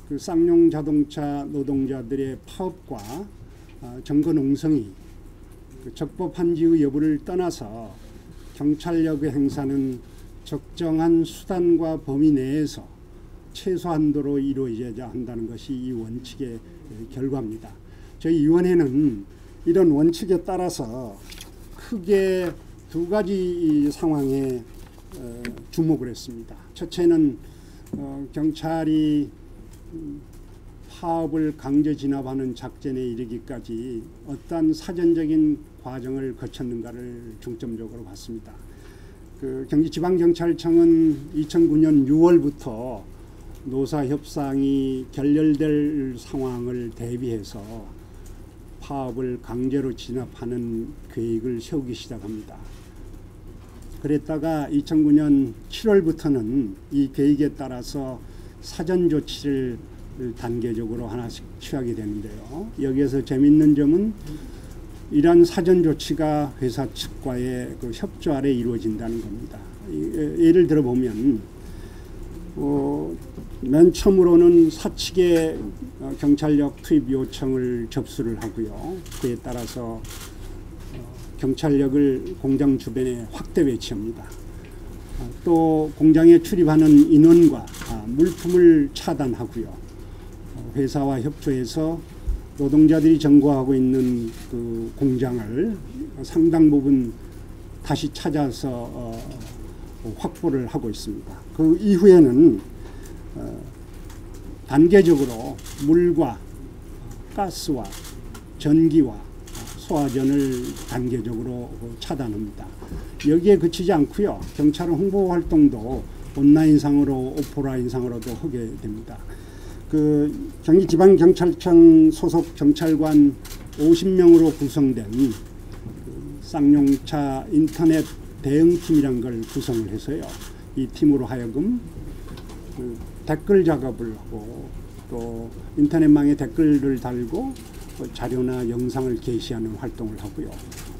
그 쌍용 자동차 노동자들의 파업과 정거 농성이 그 적법한지의 여부를 떠나서 경찰력의 행사는 적정한 수단과 범위 내에서 최소한도로 이루어져야 한다는 것이 이 원칙의 결과입니다. 저희 위원회는 이런 원칙에 따라서 크게 두 가지 상황에 주목을 했습니다. 첫째는 경찰이 파업을 강제 진압하는 작전에 이르기까지 어떠한 사전적인 과정을 거쳤는가를 중점적으로 봤습니다. 그 경기지방경찰청은 2009년 6월부터 노사협상이 결렬될 상황을 대비해서 파업을 강제로 진압하는 계획을 세우기 시작합니다. 그랬다가 2009년 7월부터는 이 계획에 따라서 사전 조치를 단계적으로 하나씩 취하게 되는데요. 여기에서 재미있는 점은 이러한 사전 조치가 회사 측과의 그 협조 아래 이루어진다는 겁니다. 예를 들어 보면 맨 처음으로는 사측의 경찰력 투입 요청을 접수를 하고요. 그에 따라서 경찰력을 공장 주변에 확대 배치합니다. 또 공장에 출입하는 인원과 물품을 차단하고요. 회사와 협조해서 노동자들이 점거하고 있는 그 공장을 상당 부분 다시 찾아서 확보를 하고 있습니다. 그 이후에는 단계적으로 물과 가스와 전기와 소화전을 단계적으로 차단합니다. 여기에 그치지 않고요. 경찰은 홍보 활동도 온라인상으로 오프라인상으로도 하게 됩니다. 그 경기지방경찰청 소속 경찰관 50명으로 구성된 쌍용차 인터넷 대응팀이란 걸 구성을 해서요. 이 팀으로 하여금 그 댓글 작업을 하고 또 인터넷망에 댓글을 달고 자료나 영상을 게시하는 활동을 하고요.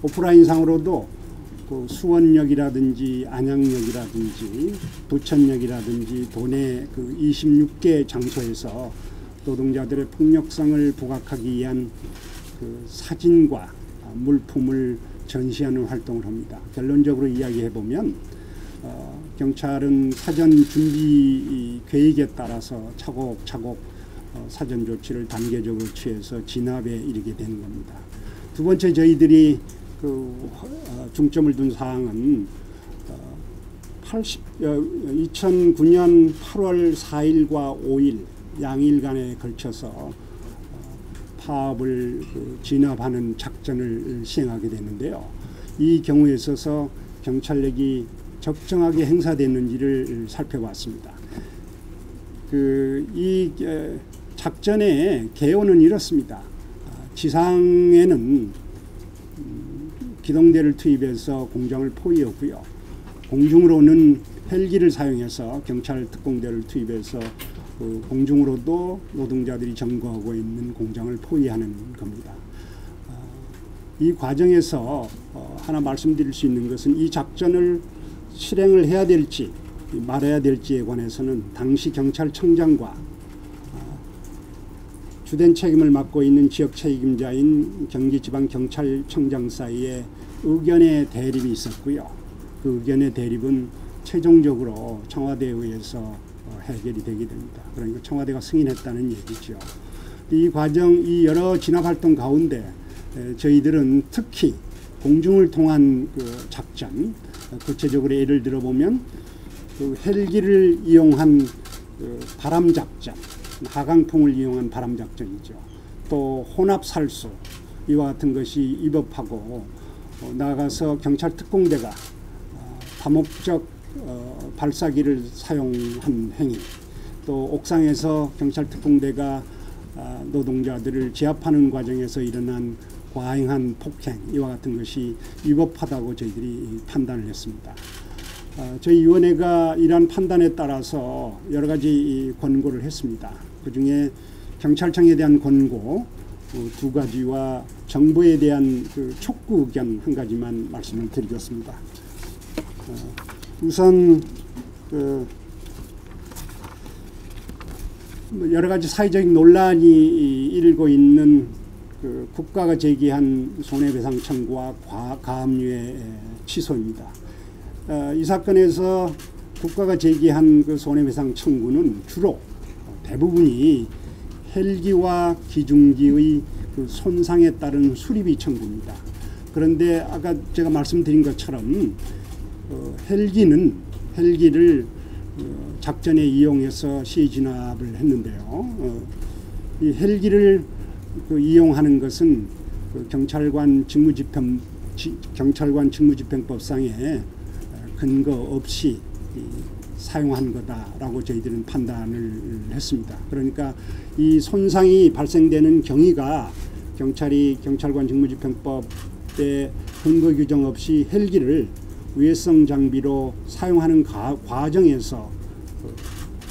오프라인상으로도 그 수원역이라든지 안양역이라든지 부천역이라든지 도내 그 26개 장소에서 노동자들의 폭력성을 부각하기 위한 그 사진과 물품을 전시하는 활동을 합니다. 결론적으로 이야기해 보면 경찰은 사전 준비 계획에 따라서 차곡차곡 사전 조치를 단계적으로 취해서 진압에 이르게 되는 겁니다. 두 번째 저희들이 그 중점을 둔 사항은 2009년 8월 4일과 5일 양일간에 걸쳐서 파업을 진압하는 작전을 시행하게 되는데요. 이 경우에 있어서 경찰력이 적정하게 행사됐는지를 살펴봤습니다. 이 작전의 개요는 이렇습니다. 지상에는 기동대를 투입해서 공장을 포위하고요. 공중으로는 헬기를 사용해서 경찰 특공대를 투입해서 공중으로도 노동자들이 점거하고 있는 공장을 포위하는 겁니다. 이 과정에서 하나 말씀드릴 수 있는 것은 이 작전을 실행을 해야 될지 말아야 될지에 관해서는 당시 경찰청장과 주된 책임을 맡고 있는 지역 책임자인 경기지방경찰청장 사이에 의견의 대립이 있었고요. 그 의견의 대립은 최종적으로 청와대에 의해서 해결이 되게 됩니다. 그러니까 청와대가 승인했다는 얘기죠. 이 과정, 이 여러 진압활동 가운데 저희들은 특히 공중을 통한 그 작전, 구체적으로 예를 들어보면 그 헬기를 이용한 그 바람작전, 하강풍을 이용한 바람작전이죠. 또 혼합살수 이와 같은 것이 위법하고 나아가서 경찰 특공대가 다목적 발사기를 사용한 행위, 또 옥상에서 경찰 특공대가 노동자들을 제압하는 과정에서 일어난 과잉한 폭행 이와 같은 것이 위법하다고 저희들이 판단을 했습니다. 저희 위원회가 이러한 판단에 따라서 여러 가지 권고를 했습니다. 그중에 경찰청에 대한 권고 두 가지와 정부에 대한 그 촉구 의견 한 가지만 말씀을 드리겠습니다. 우선 여러 가지 사회적인 논란이 일고 있는 그 국가가 제기한 손해배상 청구와 가압류의 취소입니다. 이 사건에서 국가가 제기한 그 손해배상 청구는 주로 대부분이 헬기와 기중기의 그 손상에 따른 수리비 청구입니다. 그런데 아까 제가 말씀드린 것처럼 헬기를 작전에 이용해서 시해 진압을 했는데요. 이 헬기를 이용하는 것은 경찰관 직무집행법상에 근거 없이 사용한 거다라고 저희들은 판단을 했습니다. 그러니까 이 손상이 발생되는 경위가 경찰관 직무집행법에 근거 규정 없이 헬기를 위해성 장비로 사용하는 과정에서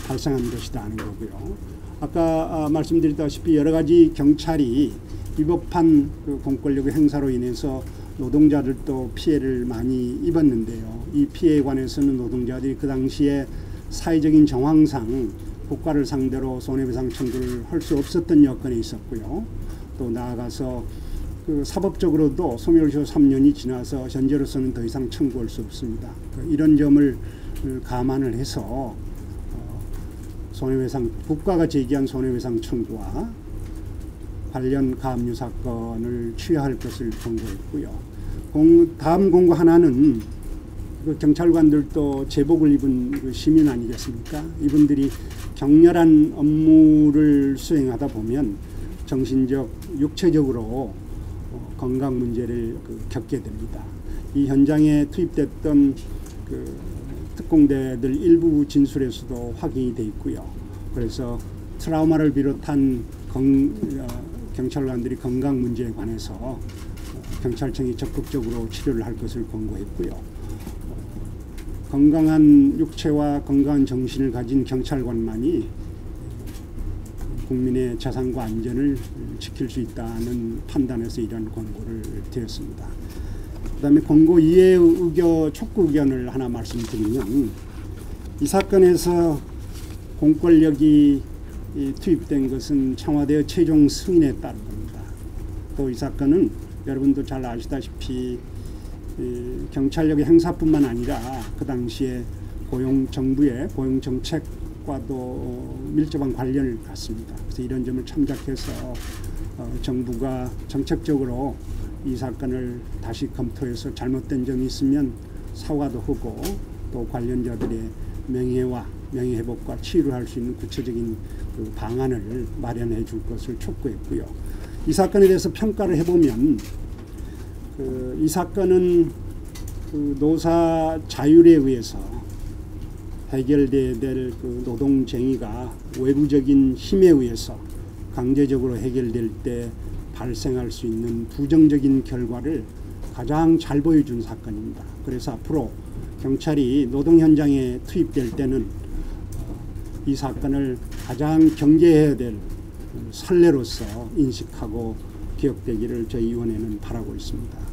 발생한 것이다 하는 거고요. 아까 말씀드렸다시피 여러 가지 경찰이 위법한 그 공권력의 행사로 인해서 노동자들도 피해를 많이 입었는데요. 이 피해에 관해서는 노동자들이 그 당시에 사회적인 정황상 국가를 상대로 손해배상 청구를 할 수 없었던 여건에 있었고요. 또 나아가서 그 사법적으로도 소멸시효 3년이 지나서 현재로서는 더 이상 청구할 수 없습니다. 이런 점을 감안을 해서 국가가 제기한 손해배상 청구와 관련 가압류 사건을 취하할 것을 권고했고요. 다음 권고 하나는 그 경찰관들도 제복을 입은 그 시민 아니겠습니까? 이분들이 격렬한 업무를 수행하다 보면 정신적, 육체적으로 건강 문제를 겪게 됩니다. 이 현장에 투입됐던 그 특공대들 일부 진술에서도 확인이 돼 있고요. 그래서 트라우마를 비롯한 경찰관들이 건강 문제에 관해서 경찰청이 적극적으로 치료를 할 것을 권고했고요. 건강한 육체와 건강한 정신을 가진 경찰관만이 국민의 재산과 안전을 지킬 수 있다는 판단에서 이런 권고를 드렸습니다. 그 다음에 권고 2의 촉구 의견을 하나 말씀드리면, 이 사건에서 공권력이 투입된 것은 청와대의 최종 승인에 따른 겁니다. 또 이 사건은 여러분도 잘 아시다시피 경찰력의 행사뿐만 아니라 그 당시에 정부의 고용 정책과도 밀접한 관련을 갖습니다. 그래서 이런 점을 참작해서 정부가 정책적으로 이 사건을 다시 검토해서 잘못된 점이 있으면 사과도 하고 또 관련자들의 명예회복과 치유를 할 수 있는 구체적인 그 방안을 마련해 줄 것을 촉구했고요. 이 사건에 대해서 평가를 해보면 이 사건은 그 노사 자율에 의해서 해결돼야 될 그 노동쟁의가 외부적인 힘에 의해서 강제적으로 해결될 때 발생할 수 있는 부정적인 결과를 가장 잘 보여준 사건입니다. 그래서 앞으로 경찰이 노동 현장에 투입될 때는 이 사건을 가장 경계해야 될 선례로서 인식하고 기억되기를 저희 위원회는 바라고 있습니다.